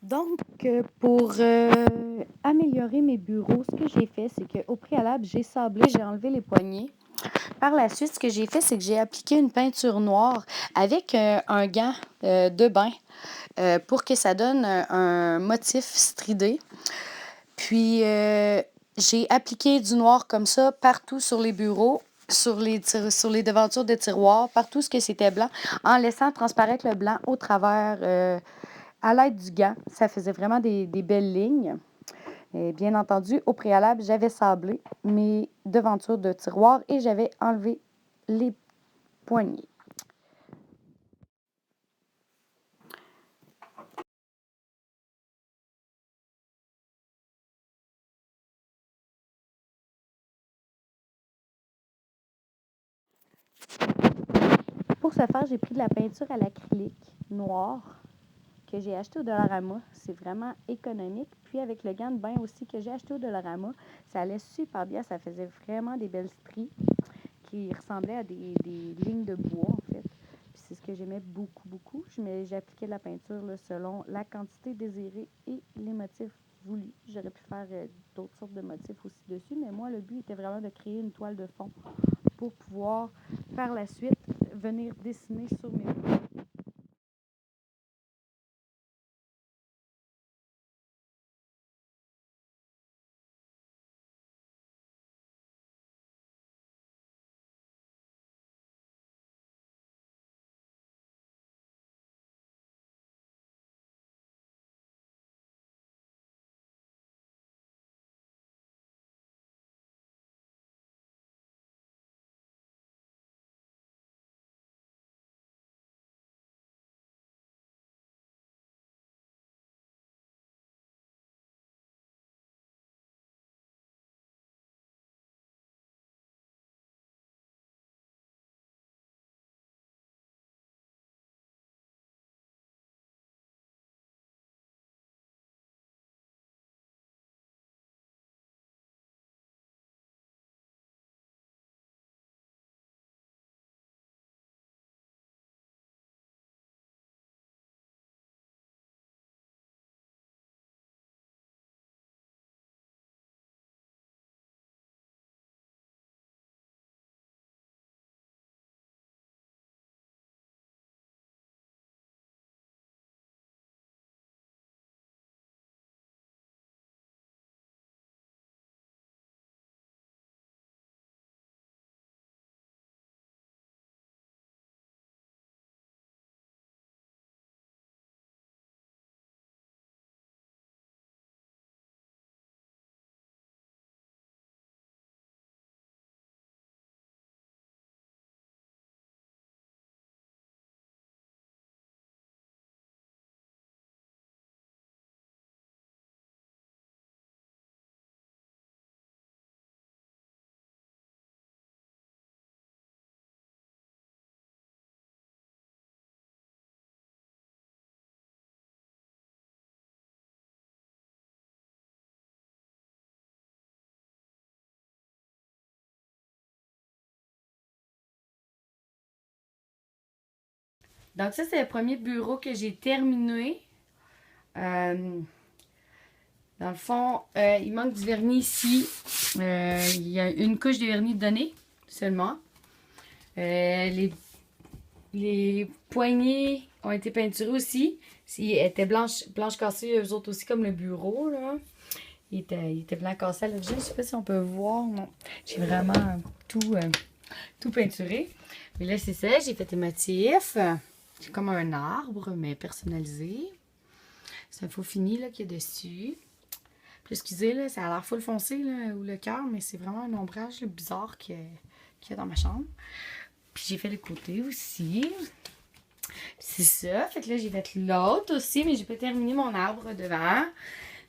Donc, pour améliorer mes bureaux, ce que j'ai fait, c'est qu'au préalable, j'ai sablé, j'ai enlevé les poignées. Par la suite, ce que j'ai fait, c'est que j'ai appliqué une peinture noire avec un gant de bain pour que ça donne un motif stridé. Puis, j'ai appliqué du noir comme ça partout sur les bureaux, sur les devantures de tiroirs, partout ce que c'était blanc, en laissant transparaître le blanc au travers à l'aide du gant. Ça faisait vraiment des belles lignes. Et bien entendu, au préalable, j'avais sablé mes devantures de tiroir et j'avais enlevé les poignées. Pour ce faire, j'ai pris de la peinture à l'acrylique noire que j'ai acheté au Dollarama. C'est vraiment économique. Puis avec le gant de bain aussi que j'ai acheté au Dollarama, ça allait super bien. Ça faisait vraiment des belles stries qui ressemblaient à des lignes de bois, en fait. Puis c'est ce que j'aimais beaucoup, beaucoup. J'appliquais la peinture là, selon la quantité désirée et les motifs voulus. J'aurais pu faire d'autres sortes de motifs aussi dessus, mais moi, le but était vraiment de créer une toile de fond pour pouvoir, par la suite, venir dessiner sur mes murs. Donc ça, c'est le premier bureau que j'ai terminé. Euh, Dans le fond, il manque du vernis ici. Il y a une couche de vernis donnée seulement. Les poignées ont été peinturées aussi. Elles étaient blanches cassées, eux autres aussi, comme le bureau. Là. Il était blanc cassé à l'origine. Je sais pas si on peut voir. Non. J'ai vraiment tout peinturé. Mais là, c'est ça. J'ai fait des motifs. C'est comme un arbre, mais personnalisé. C'est un faux fini là, qu'il y a dessus. Puis excusez, là, ça a l'air full foncé, là, ou le cœur, mais c'est vraiment un ombrage là, bizarre qu'il y a dans ma chambre. Puis j'ai fait le côté aussi. C'est ça. Fait que là, j'ai fait l'autre aussi, mais j'ai pas terminé mon arbre devant.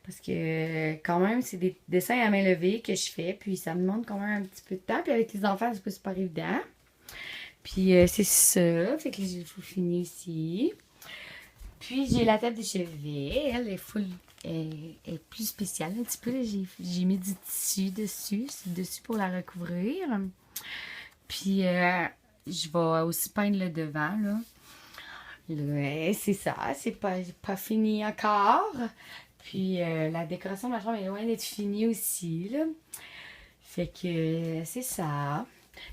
Parce que quand même, c'est des dessins à main levée que je fais. Puis ça me demande quand même un petit peu de temps. Puis avec les enfants, c'est pas super évident. Puis c'est ça. Fait que là, j'ai le faux fini ici. Puis j'ai la table de chevet. Elle est full. Est plus spéciale un petit peu. J'ai mis du tissu dessus. C'est dessus pour la recouvrir. Puis je vais aussi peindre le devant. Là. Là, c'est ça, c'est pas fini encore. Puis la décoration de ma chambre est loin d'être finie aussi, là. Fait que c'est ça.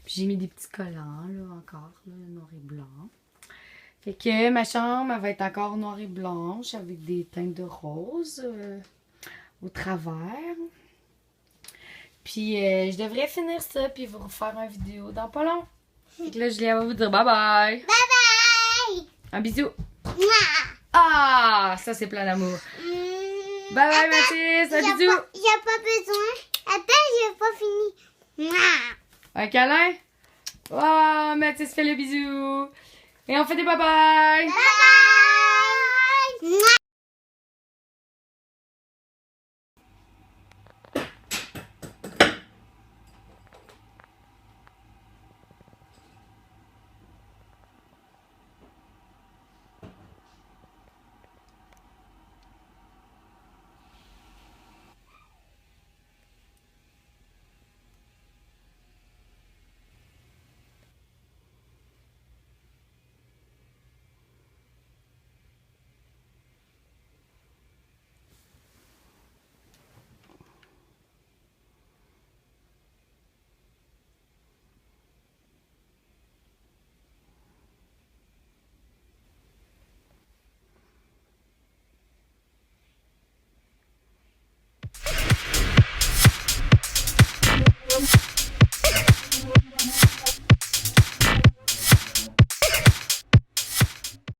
Puis j'ai mis des petits collants, là, encore, là, noir et blanc. Fait que ma chambre, elle va être encore noire et blanche avec des teintes de rose au travers. Puis je devrais finir ça puis vous refaire une vidéo dans pas long. Fait que là, Julia va vous dire bye bye. Bye bye! Un bisou. Mouah! Ah, ça c'est plein d'amour. Bye bye Mathis, un bisou. J'ai pas besoin. Attends, j'ai pas fini. Mouah! Un câlin. Oh, Mathis fait le bisou. Et on fait des bye bye. Bye bye!